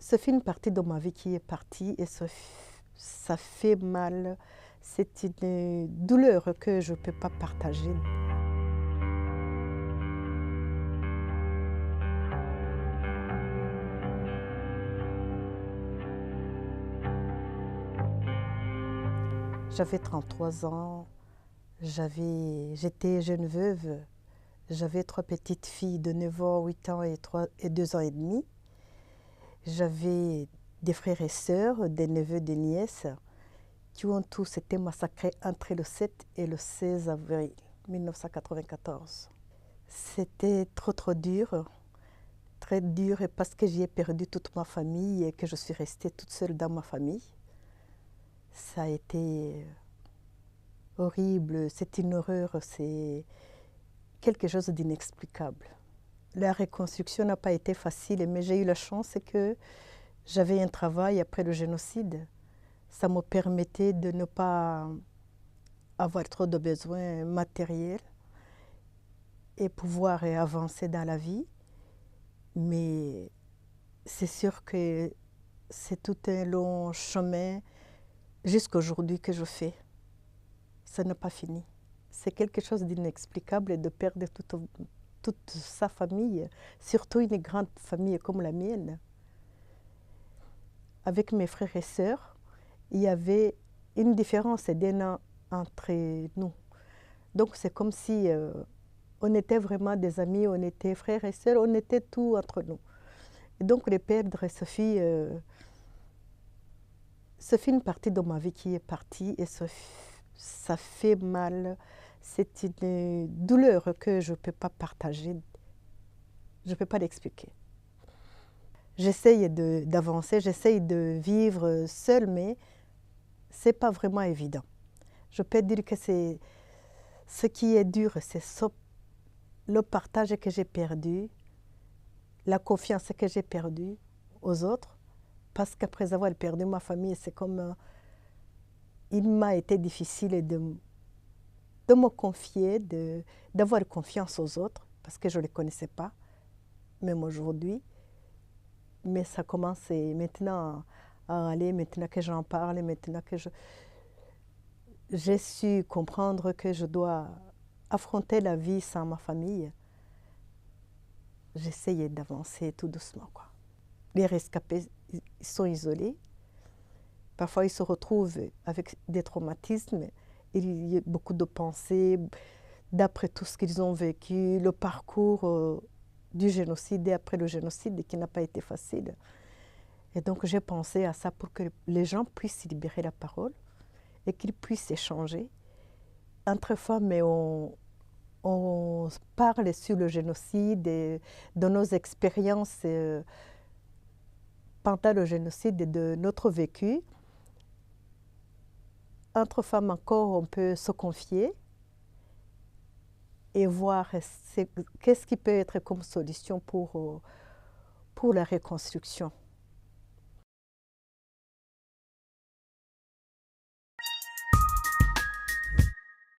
Ça fait une partie de ma vie qui est partie et ça fait mal. C'est une douleur que je ne peux pas partager. J'avais 33 ans, j'étais jeune veuve, j'avais 3 petites filles de 9 ans, 8 ans et 2 ans et demi. J'avais des frères et sœurs, des neveux, des nièces, qui ont tous été massacrés entre le 7 et le 16 avril 1994. C'était trop dur, très dur, parce que j'y ai perdu toute ma famille et que je suis restée toute seule dans ma famille. Ça a été horrible, c'est une horreur, c'est quelque chose d'inexplicable. La reconstruction n'a pas été facile, mais j'ai eu la chance que j'avais un travail après le génocide. Ça me permettait de ne pas avoir trop de besoins matériels et pouvoir avancer dans la vie. Mais c'est sûr que c'est tout un long chemin jusqu'à aujourd'hui que je fais. Ça n'a pas fini. C'est quelque chose d'inexplicable de perdre toute sa famille, surtout une grande famille comme la mienne. Avec mes frères et sœurs, il y avait une différence d'un an entre nous. Donc c'est comme si on était vraiment des amis, on était frères et sœurs, on était tout entre nous. Et donc les perdre, ça fait une partie de ma vie qui est partie et ça fait mal. C'est une douleur que je ne peux pas partager. Je ne peux pas l'expliquer. J'essaye d'avancer, j'essaye de vivre seule, mais ce n'est pas vraiment évident. Je peux dire que ce qui est dur, c'est le partage que j'ai perdu, la confiance que j'ai perdue aux autres, parce qu'après avoir perdu ma famille, c'est comme il m'a été difficile de me confier, d'avoir confiance aux autres, parce que je ne les connaissais pas, même aujourd'hui. Mais ça commence maintenant à aller, maintenant que j'en parle, maintenant que j'ai su comprendre que je dois affronter la vie sans ma famille. J'essayais d'avancer tout doucement, quoi. Les rescapés, ils sont isolés. Parfois, ils se retrouvent avec des traumatismes. Il y a beaucoup de pensées, d'après tout ce qu'ils ont vécu, le parcours du génocide et après le génocide qui n'a pas été facile. Et donc, j'ai pensé à ça pour que les gens puissent libérer la parole et qu'ils puissent échanger. Entre femmes, on parle sur le génocide et de nos expériences pendant le génocide et de notre vécu. Entre femmes encore, on peut se confier et voir qu'est-ce qui peut être comme solution pour la reconstruction.